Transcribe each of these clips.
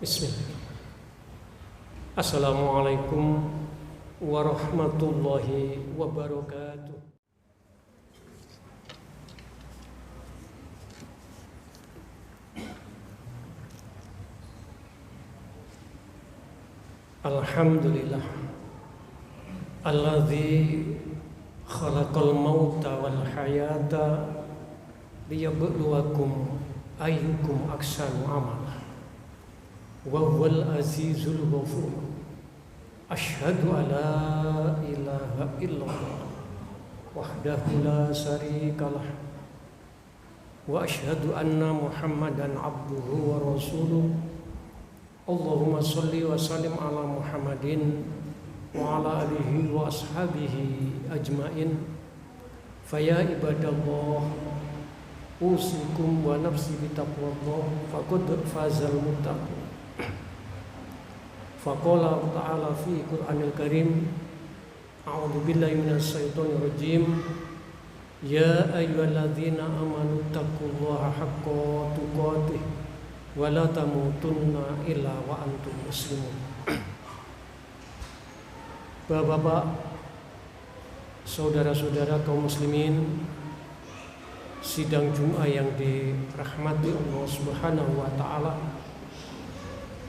Bismillah. Assalamualaikum warahmatullahi wabarakatuh. Alhamdulillah alladzi khalaqal mauta wal hayata liyabluwakum ayyukum ahsanu amala wa huwal azizul ghafur. Asyhadu an la ilaha illallah wahdahu la syarikalah wa asyhadu anna Muhammadan abduhu wa rasuluh. Allahumma sholli wa sallim ala Muhammadin wa ala alihi wa ashabihi ajmain. Faya ibadallah, usikum wa nafsi bitaqwallah, faqad fazal muttaqun. Faqala ta'ala fi Qur'anil Karim, a'udzu billahi minasy syaithanir rajim. Ya ayyuhalladzina amanu taqullaha haqqa tuqatih wa la tamutunna illa wa antum muslimun. Bapak-bapak, saudara-saudara kaum muslimin, sidang Jumat yang dirahmati Allah Subhanahu wa taala.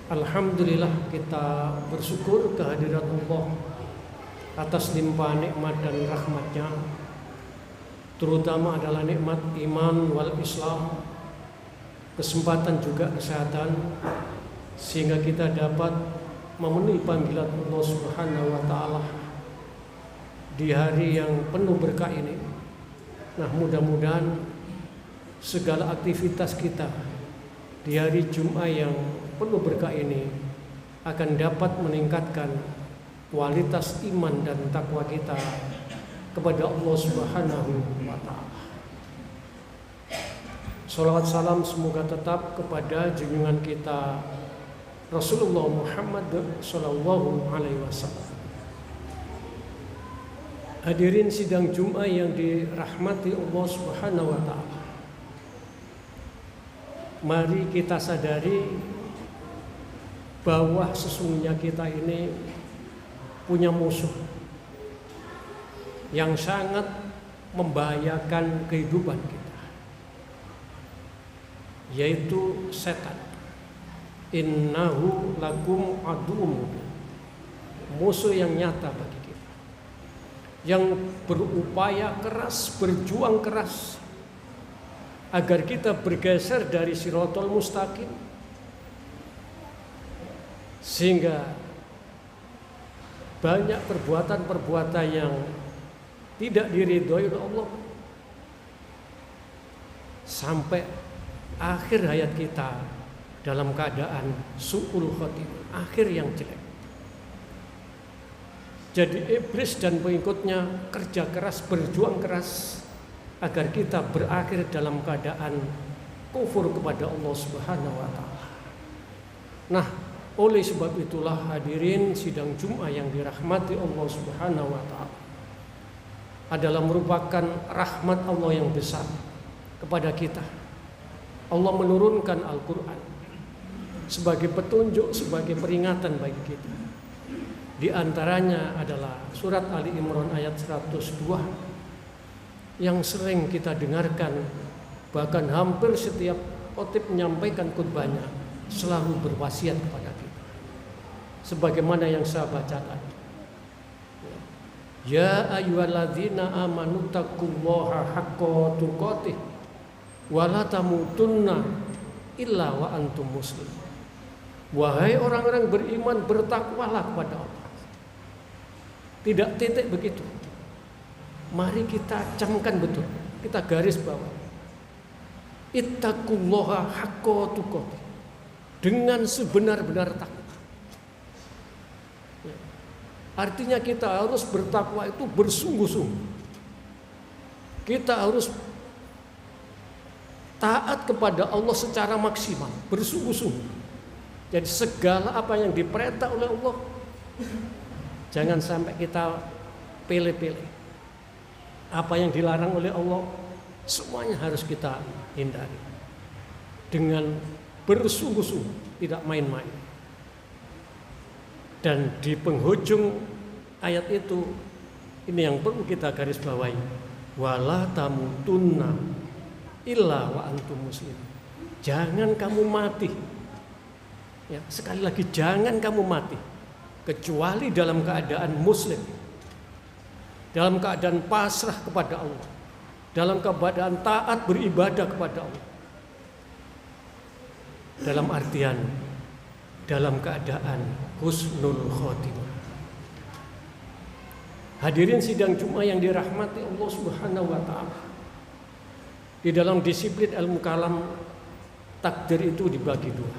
Alhamdulillah kita bersyukur kehadirat Allah atas limpahan nikmat dan rahmatnya, terutama adalah nikmat iman wal Islam, kesempatan juga kesehatan, sehingga kita dapat memenuhi panggilan Allah Subhanahu wa taala di hari yang penuh berkah ini. Nah, mudah-mudahan segala aktivitas kita di hari Jumat yang penuh berkah ini akan dapat meningkatkan kualitas iman dan takwa kita kepada Allah Subhanahu wa taala. Salawat salam semoga tetap kepada junjungan kita Rasulullah Muhammad sallallahu alaihi wasallam. Hadirin sidang Jumat yang dirahmati Allah Subhanahu wa taala. Mari kita sadari bahwa sesungguhnya kita ini punya musuh yang sangat membahayakan kehidupan kita, yaitu setan. Innahu lakum aduwwun mubin, musuh yang nyata bagi kita, yang berupaya keras, berjuang keras agar kita bergeser dari Shirathul Mustaqim, sehingga banyak perbuatan-perbuatan yang tidak diridhoi oleh Allah sampai akhir hayat kita dalam keadaan su'ul khotimah, akhir yang jelek. Jadi iblis dan pengikutnya kerja keras, berjuang keras agar kita berakhir dalam keadaan kufur kepada Allah Subhanahu wa taala. Nah, oleh sebab itulah hadirin sidang Jumat yang dirahmati Allah Subhanahu wa taala adalah merupakan rahmat Allah yang besar kepada kita. Allah menurunkan Al-Qur'an sebagai petunjuk, sebagai peringatan bagi kita. Di antaranya adalah surat Ali Imran ayat 102 yang sering kita dengarkan, bahkan hampir setiap khotib menyampaikan khutbahnya selalu berwasiat kepada kita, sebagaimana yang saya baca tadi. Ya ayyuhalladzina amanu taqullaha haqqa tuqatih wa la tamutunna illa wa antum muslimun. Wahai orang-orang beriman, bertakwalah kepada Allah. Tidak titik begitu. Mari kita camkan betul, kita garis bawah. Ittaqullaha haqqa tuqatih, dengan sebenar-benar takwa. Artinya kita harus bertakwa itu bersungguh-sungguh. Kita harus taat kepada Allah secara maksimal, bersungguh-sungguh. Jadi segala apa yang diperintah oleh Allah, jangan sampai kita pilih-pilih. Apa yang dilarang oleh Allah, semuanya harus kita hindari dengan bersungguh-sungguh, tidak main-main. Dan di penghujung ayat itu, ini yang perlu kita garis bawahi, wala tamutunna illa wa antum muslim. Jangan kamu mati. Ya, sekali lagi, jangan kamu mati kecuali dalam keadaan muslim, dalam keadaan pasrah kepada Allah, dalam keadaan taat beribadah kepada Allah, dalam artian dalam keadaan husnul khotimah. Hadirin sidang Jumat yang dirahmati Allah Subhanahu wa taala. Di dalam disiplin ilmu kalam, takdir itu dibagi dua.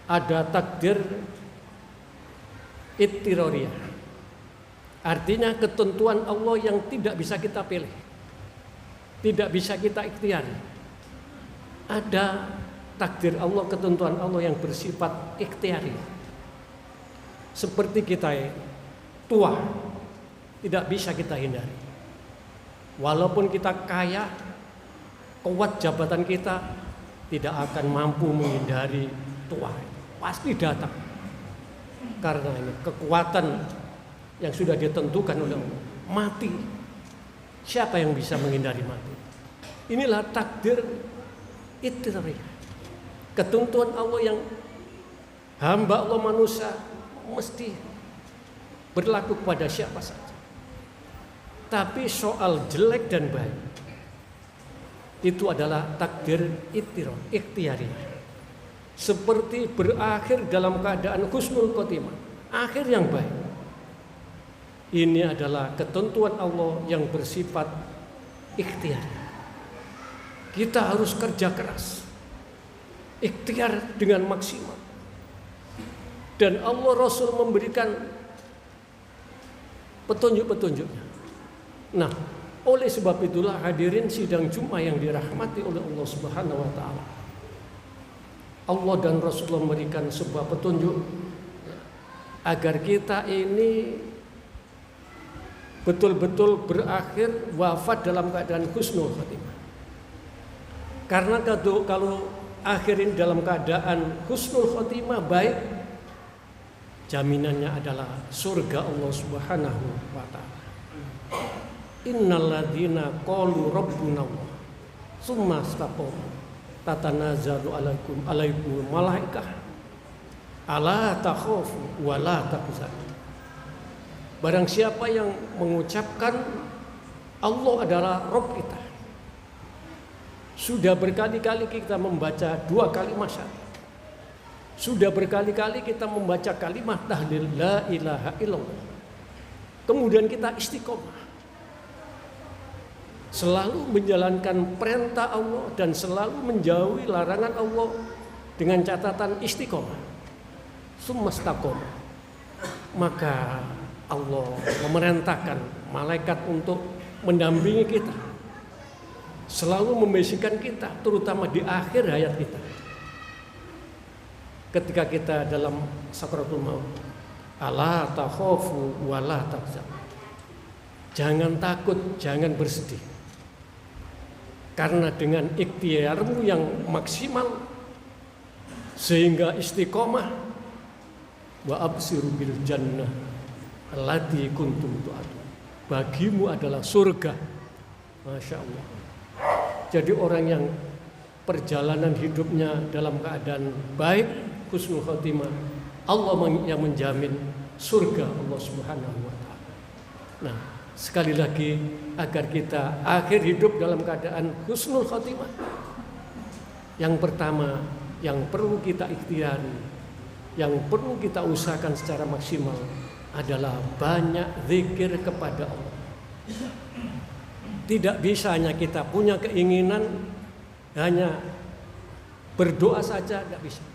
Ada takdir ittiroriyah, artinya ketentuan Allah yang tidak bisa kita pilih, tidak bisa kita ikhtiari. Ada takdir Allah, ketentuan Allah yang bersifat ikhtiari. Seperti kita tua, tidak bisa kita hindari. Walaupun kita kaya, kuat jabatan kita, tidak akan mampu menghindari tua. Pasti datang. Karena ini kekuatan yang sudah ditentukan oleh Allah. Mati. Siapa yang bisa menghindari mati? Inilah takdir ittiroriyah. Ketentuan Allah yang hamba Allah manusia mesti berlaku kepada siapa saja. Tapi soal jelek dan baik itu adalah takdir ikhtiari. Seperti berakhir dalam keadaan husnul khotimah, akhir yang baik. Ini adalah ketentuan Allah yang bersifat ikhtiari. Kita harus kerja keras, ikhtiar dengan maksimal. Dan Allah Rasul memberikan petunjuk-petunjuknya. Nah, oleh sebab itulah hadirin sidang Jumat yang dirahmati oleh Allah Subhanahu wa taala, Allah dan Rasulullah memberikan sebuah petunjuk agar kita ini betul-betul berakhir wafat dalam keadaan husnul khotimah. Karena kalau akhirin dalam keadaan husnul khotimah baik, jaminannya adalah surga Allah Subhanahu wa taala. Innal ladzina qalu rabbuna Allah tsumma istaqamu tatanazzalu alaikum malaikah ala takhafu wa la tahzanu. Barang siapa yang mengucapkan Allah adalah Rabb kita, sudah berkali-kali kita membaca dua kalimat syahadat, sudah berkali-kali kita membaca kalimat tahlil la ilaha illallah, kemudian kita istiqomah, selalu menjalankan perintah Allah dan selalu menjauhi larangan Allah dengan catatan istiqomah, sumastaqomah, maka Allah memerintahkan malaikat untuk mendampingi kita, selalu membisikkan kita, terutama di akhir hayat kita, ketika kita dalam sakaratul maut, ala takhafu wa la tahzanu. Jangan takut, jangan bersedih, karena dengan ikhtiarmu yang maksimal sehingga istiqomah, wa absiru bil jannah allati kuntum tu'adun, bagimu adalah surga. Masya Allah. Jadi orang yang perjalanan hidupnya dalam keadaan baik, husnul khotimah, Allah yang menjamin surga Allah Subhanahu wa taala. Nah, sekali lagi, agar kita akhir hidup dalam keadaan husnul khotimah, yang pertama yang perlu kita ikhtiari, yang perlu kita usahakan secara maksimal adalah banyak zikir kepada Allah. Tidak bisa hanya kita punya keinginan, hanya berdoa saja, tidak bisa.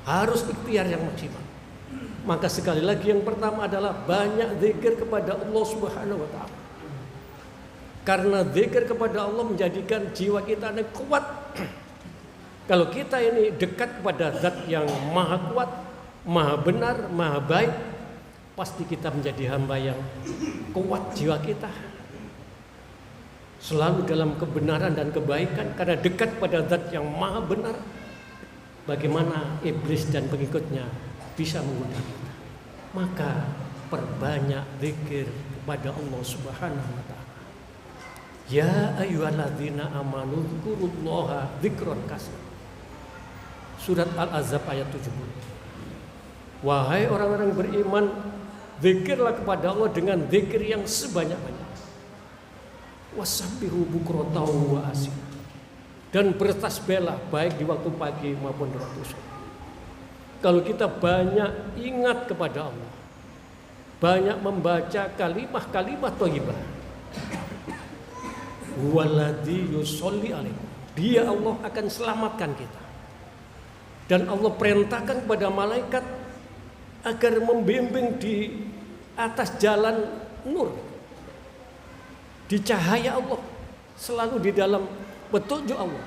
Harus ikhtiar yang maksimal. Maka sekali lagi yang pertama adalah banyak zikir kepada Allah Subhanahu wa taala. Karena zikir kepada Allah menjadikan jiwa kita ini kuat. Kalau kita ini dekat kepada zat yang maha kuat, maha benar, maha baik, pasti kita menjadi hamba yang kuat jiwa kita, selalu dalam kebenaran dan kebaikan. Karena dekat pada zat yang maha benar, bagaimana iblis dan pengikutnya bisa menggoda kita. Maka perbanyak zikir kepada Allah Subhanahu wa taala. Ya ayyuhalladzina amanu dzkurullaha dzikran katsiran. Surat Al-Ahzab ayat 70. Wahai orang-orang beriman, zikirlah kepada Allah dengan zikir yang sebanyak-banyak. Wasabbihu bukratan wa asila. Dan bertasbihlah baik di waktu pagi maupun di waktu sore. Kalau kita banyak ingat kepada Allah, banyak membaca kalimah-kalimah thayyibah, huwaladzi yusolli alaikum, Dia Allah akan selamatkan kita. Dan Allah perintahkan kepada malaikat agar membimbing di atas jalan nur, di cahaya Allah, selalu di dalam petunjuk Allah.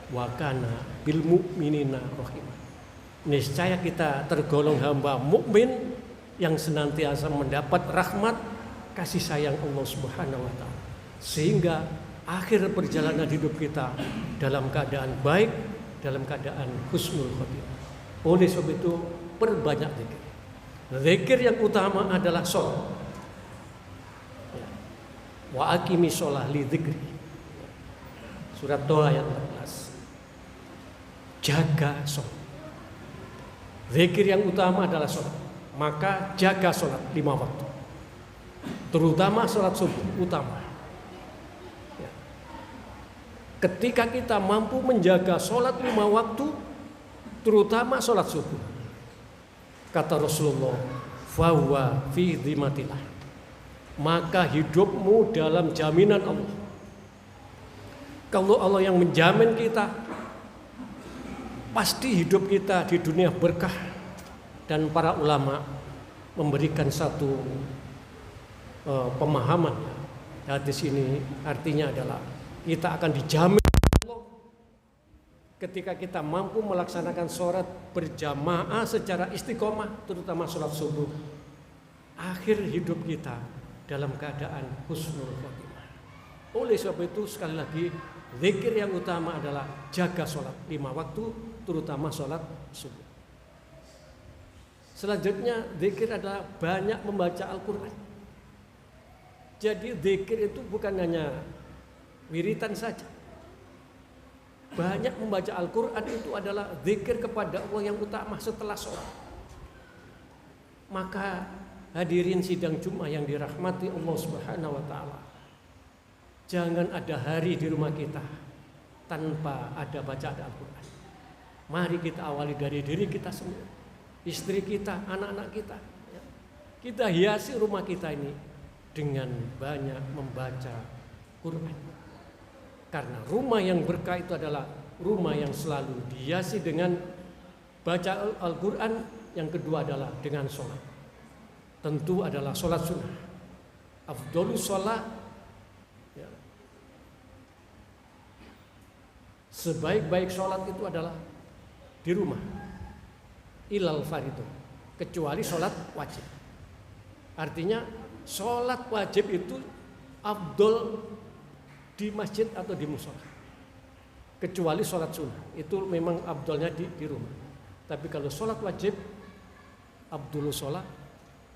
Wa kana bil mu'minina rahimah. Niscaya kita tergolong hamba mukmin yang senantiasa mendapat rahmat kasih sayang Allah Subhanahu wa taala. Sehingga akhir perjalanan hidup kita dalam keadaan baik, dalam keadaan husnul khotimah. Oleh sebab itu perbanyak zikir. Zikir yang utama adalah sholat. Wa aqimi sholah li dzikri. Surat Toha ayat 14. Jaga sholat. Zikir yang utama adalah sholat. Maka jaga sholat 5 waktu. Terutama sholat subuh utama. Ketika kita mampu menjaga sholat 5 waktu, terutama sholat subuh, kata Rasulullah, fahuwa fi dhimatillah, maka hidupmu dalam jaminan Allah. Kalau Allah yang menjamin kita, pasti hidup kita di dunia berkah. Dan para ulama memberikan satu pemahaman. Hadis ini artinya adalah kita akan dijamin Allah ketika kita mampu melaksanakan sholat berjamaah secara istiqomah, terutama sholat subuh. Akhir hidup kita dalam keadaan husnul khotimah. Oleh sebab itu sekali lagi, zikir yang utama adalah jaga sholat 5 waktu, terutama sholat subuh. Selanjutnya zikir adalah banyak membaca Al-Quran. Jadi zikir itu bukan hanya wiritan saja. Banyak membaca Al-Quran itu adalah zikir kepada Allah yang utama setelah sholat. Maka hadirin sidang Jumat yang dirahmati Allah Subhanahu wa taala, jangan ada hari di rumah kita tanpa ada bacaan Al-Quran. Mari kita awali dari diri kita sendiri, istri kita, anak-anak kita. Kita hiasi rumah kita ini dengan banyak membaca Quran. Karena rumah yang berkah itu adalah rumah yang selalu dihiasi dengan baca Al-Quran. Yang kedua adalah dengan sholat. Tentu adalah sholat sunnah. Afdolus sholat, ya. Sebaik-baik sholat itu adalah di rumah. Ilal faridu, kecuali sholat wajib. Artinya sholat wajib itu afdol di masjid atau di musola. Kecuali sholat sunnah, itu memang afdolnya di rumah. Tapi kalau sholat wajib, afdolus sholat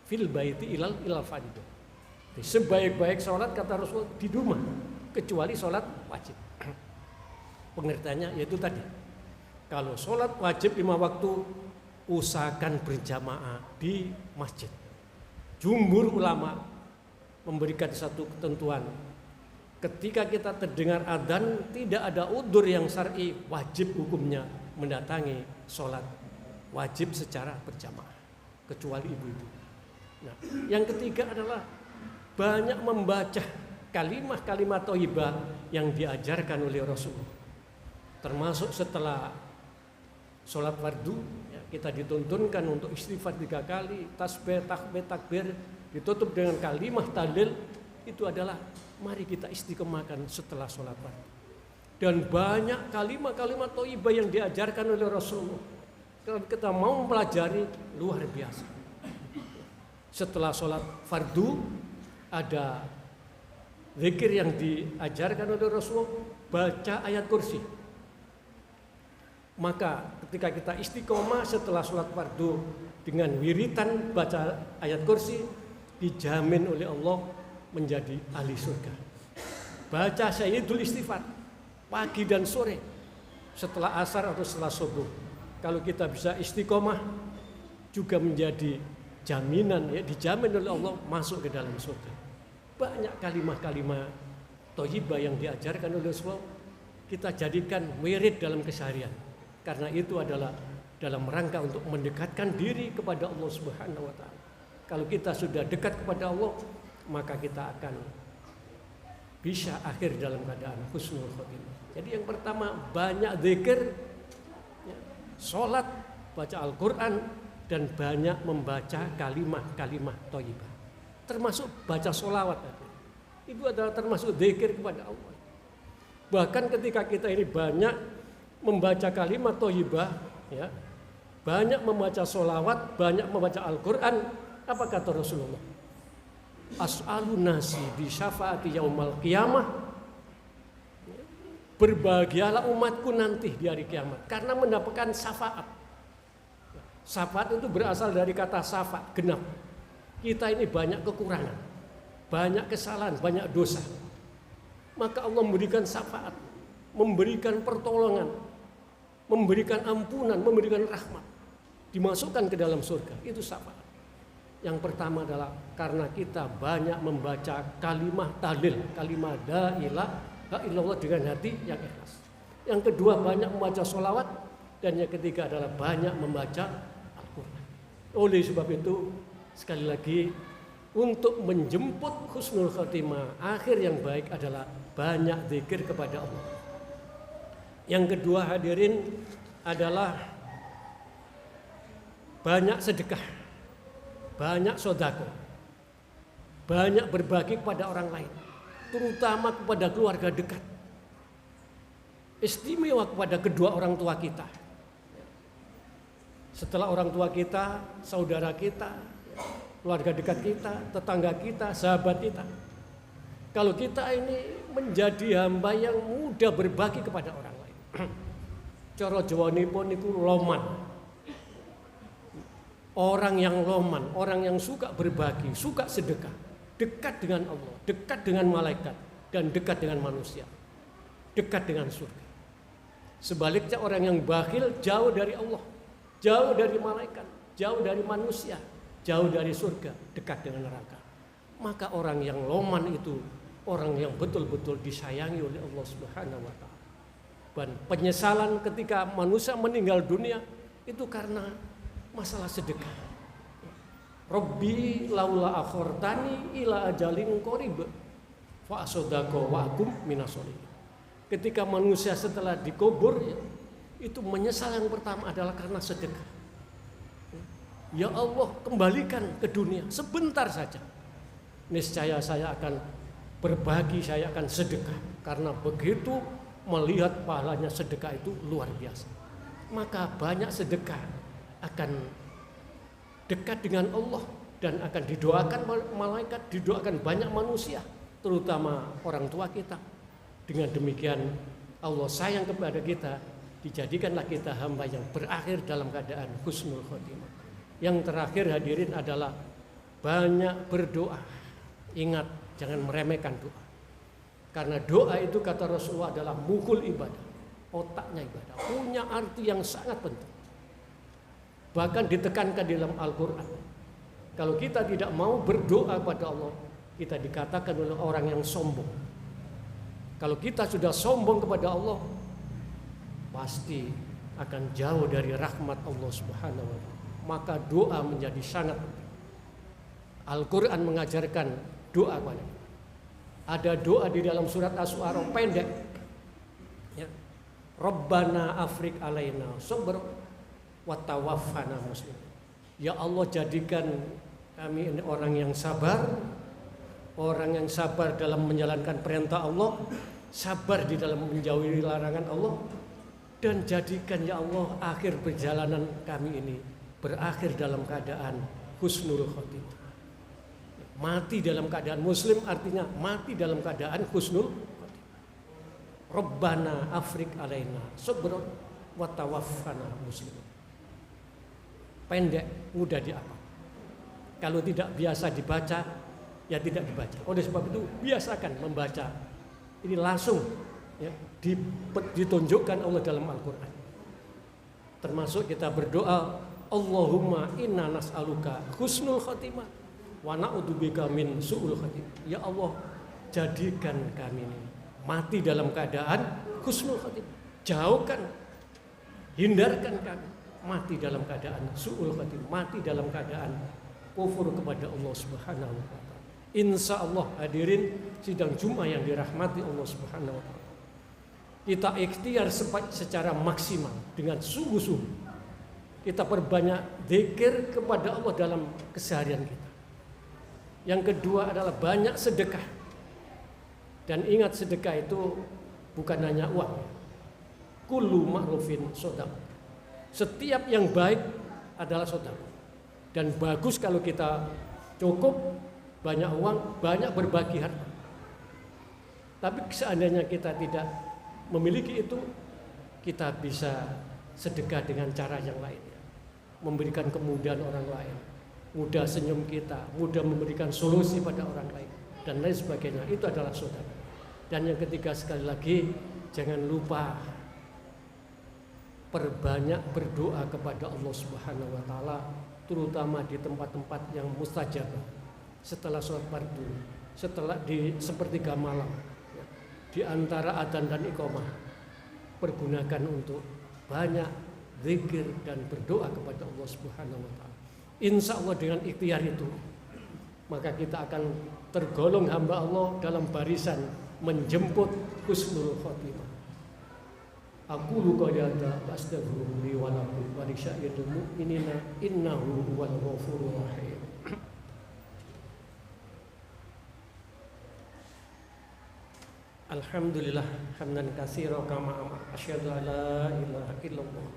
fil baiti ilal faridu. Sebaik-baik sholat kata Rasul di rumah, kecuali sholat wajib. Pengertiannya yaitu tadi, kalau sholat wajib 5 waktu, usahakan berjamaah di masjid. Jumhur ulama memberikan satu ketentuan. Ketika kita terdengar adzan, tidak ada udzur yang syar'i, wajib hukumnya mendatangi sholat wajib secara berjamaah, kecuali ibu-ibu. Nah, yang ketiga adalah banyak membaca kalimat-kalimat thayyibah yang diajarkan oleh Rasulullah. Termasuk setelah sholat fardu, ya, kita dituntunkan untuk istighfar 3 kali, tasbih, tahmid, takbir, ditutup dengan kalimat tahlil. Itu adalah mari kita istiqomahkan setelah sholat fardu. Dan banyak kalimat-kalimat thayyibah yang diajarkan oleh Rasulullah. Kalau kita mau mempelajari, luar biasa. Setelah sholat fardu ada zikir yang diajarkan oleh Rasulullah, baca ayat kursi. Maka ketika kita istiqomah setelah sholat fardu dengan wiritan baca ayat kursi, dijamin oleh Allah menjadi ahli surga. Baca Sayyidul Istighfar pagi dan sore setelah asar atau setelah subuh. Kalau kita bisa istiqomah juga menjadi jaminan, ya, dijamin oleh Allah masuk ke dalam surga. Banyak kalimah-kalimah thayyibah yang diajarkan oleh Rasulullah kita jadikan wirid dalam keseharian. Karena itu adalah dalam rangka untuk mendekatkan diri kepada Allah Subhanahu wa taala. Kalau kita sudah dekat kepada Allah, maka kita akan bisa akhir dalam keadaan husnul khotimah. Jadi yang pertama banyak zikir, ya, sholat, baca Al-Quran, dan banyak membaca kalimah-kalimah thayyibah. Termasuk baca sholawat. Itu adalah termasuk zikir kepada Allah. Bahkan ketika kita ini banyak membaca kalimat thayyibah, ya, banyak membaca sholawat, banyak membaca Al-Quran, apa kata Rasulullah? As'alun nasi bi syafaati yaumal qiyamah. Berbahagialah umatku nanti di hari kiamat karena mendapatkan syafaat. Syafaat itu berasal dari kata syafaat, genap. Kita ini banyak kekurangan, banyak kesalahan, banyak dosa. Maka Allah memberikan syafaat, memberikan pertolongan, memberikan ampunan, memberikan rahmat, dimasukkan ke dalam surga. Itu syafaat. Yang pertama adalah karena kita banyak membaca kalimah tahlil, kalimah la ilaha illallah dengan hati yang ikhlas. Yang kedua banyak membaca sholawat, dan yang ketiga adalah banyak membaca Al-Quran. Oleh sebab itu sekali lagi untuk menjemput husnul khotimah, akhir yang baik adalah banyak zikir kepada Allah. Yang kedua hadirin adalah banyak sedekah, banyak sedekah, banyak berbagi kepada orang lain, terutama kepada keluarga dekat. Istimewa kepada kedua orang tua kita. Setelah orang tua kita, saudara kita, keluarga dekat kita, tetangga kita, sahabat kita. Kalau kita ini menjadi hamba yang mudah berbagi kepada orang lain. Cara Jawanipun itu loman. Orang yang loman, orang yang suka berbagi, suka sedekah, dekat dengan Allah, dekat dengan malaikat, dan dekat dengan manusia, dekat dengan surga. Sebaliknya orang yang bakhil jauh dari Allah, jauh dari malaikat, jauh dari manusia, jauh dari surga, dekat dengan neraka. Maka orang yang loman itu orang yang betul-betul disayangi oleh Allah Subhanahu wa taala. Dan penyesalan ketika manusia meninggal dunia itu karena masalah sedekah. Rabbi laula akhortani ila ajalin qarib fa asaddaqa wa akum minasholihin. Ketika manusia setelah dikubur itu menyesal yang pertama adalah karena sedekah. Ya Allah, kembalikan ke dunia sebentar saja. Niscaya saya akan berbagi, saya akan sedekah. Karena begitu melihat pahalanya sedekah itu luar biasa. Maka banyak sedekah akan dekat dengan Allah dan akan didoakan malaikat, didoakan banyak manusia, terutama orang tua kita. Dengan demikian Allah sayang kepada kita, dijadikanlah kita hamba yang berakhir dalam keadaan husnul khotimah. Yang terakhir hadirin adalah banyak berdoa. Ingat, jangan meremehkan doa. Karena doa itu kata Rasulullah adalah mukhul ibadah, otaknya ibadah, punya arti yang sangat penting. Bahkan ditekankan di dalam Al-Quran. Kalau kita tidak mau berdoa kepada Allah, kita dikatakan oleh orang yang sombong. Kalau kita sudah sombong kepada Allah, pasti akan jauh dari rahmat Allah Subhanahu wa taala. Maka doa menjadi sangat penting. Al-Quran mengajarkan doa banyak. Ada doa di dalam surat Asy-Syu'ara pendek. Ya. Rabbana afrik alaina sabr wa tawaffana muslim. Ya Allah, jadikan kami ini orang yang sabar, orang yang sabar dalam menjalankan perintah Allah, sabar di dalam menjauhi larangan Allah, dan jadikan ya Allah akhir perjalanan kami ini berakhir dalam keadaan husnul khotimah. Mati dalam keadaan muslim artinya mati dalam keadaan husnul khotimah. Rabbana afrik alaina sabr wa tawaffana muslimin. Pendek, mudah diapal. Kalau tidak biasa dibaca, ya tidak dibaca. Oleh sebab itu biasakan membaca. Ini langsung ya, ditunjukkan Allah dalam Al-Quran. Termasuk kita berdoa, Allahumma inna nas'aluka husnul khatimah wa na'udzubika min su'ul khatimah. Ya Allah, jadikan kami ini mati dalam keadaan husnul khatimah. Jauhkan, hindarkan kami mati dalam keadaan su'ul khatimah, mati dalam keadaan kufur kepada Allah Subhanahu wa taala. Insya Allah hadirin sidang Jumat yang dirahmati Allah Subhanahu wa taala. Kita ikhtiar secara maksimal dengan sungguh-sungguh. Kita perbanyak zikir kepada Allah dalam keseharian kita. Yang kedua adalah banyak sedekah. Dan ingat sedekah itu bukan hanya uang. Kullu ma'rufin shadaqah. Setiap yang baik adalah sedekah. Dan bagus kalau kita cukup banyak uang, banyak berbagi harta. Tapi seandainya kita tidak memiliki itu, kita bisa sedekah dengan cara yang lain. Memberikan kemudahan orang lain, mudah senyum kita, mudah memberikan solusi pada orang lain, dan lain sebagainya. Itu adalah sedekah. Dan yang ketiga sekali lagi, jangan lupa perbanyak berdoa kepada Allah Subhanahu wa taala, terutama di tempat-tempat yang mustajab. Setelah sholat fardu, setelah di sepertiga malam, di antara adzan dan iqamah, pergunakan untuk banyak zikir dan berdoa kepada Allah Subhanahu wa taala. Insya Allah dengan ikhtiar itu, maka kita akan tergolong hamba Allah dalam barisan menjemput husnul khotimah. Aku luka data astaghfirullah li wa lakum wa li syairil mu'minina innahu huwal ghafurur rahim. Alhamdulillah hamdan katsiran kama asyhadu an la ilaha illallah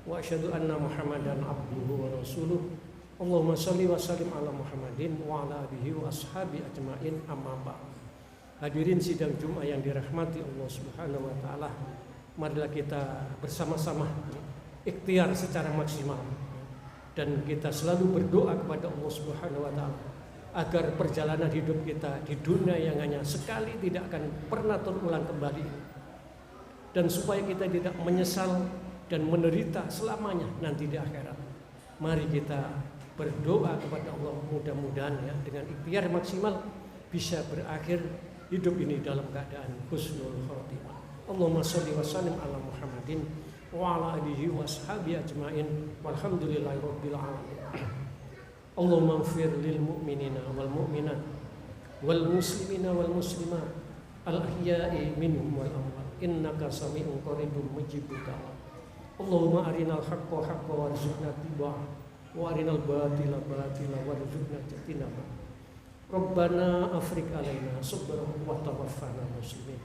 wa asyhadu anna Muhammadan abduhu wa rasuluh. Allahumma shalli wa sallim ala Muhammadin wa ala alihi wa ashabi ajmain, amma ba'd. Hadirin sidang Jumat yang dirahmati Allah Subhanahu wa taala, marilah kita bersama-sama ikhtiar secara maksimal dan kita selalu berdoa kepada Allah Subhanahu wa taala agar perjalanan hidup kita di dunia yang hanya sekali tidak akan pernah terulang kembali, dan supaya kita tidak menyesal dan menderita selamanya nanti di akhirat. Mari kita berdoa kepada Allah, mudah-mudahan ya dengan ikhtiar maksimal bisa berakhir hidup ini dalam keadaan husnul khotimah. Allahumma sholli wa sallim ala Muhammadin wa ala alihi wa ashabi ajmain walhamdulillahi rabbil alamin. Allahumma ighfir lil mu'minina wal mu'minat wal muslimina wal muslimat al ahya'i minhum wal amwat innaka sami'un qaribun mujibud da'wat. Allahumma arinal haqqa haqqan warzuqna ittiba'ah wa arinal batila batila warzuqna ijtinabah. Rabbana afriq alaina sabran wa tawaffana muslimin.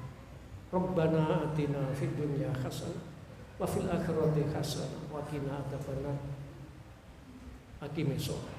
Rabbana atina fid dunya hasanah wa fil akhirati hasanah wa qina adzabannar. Aqimis shalah.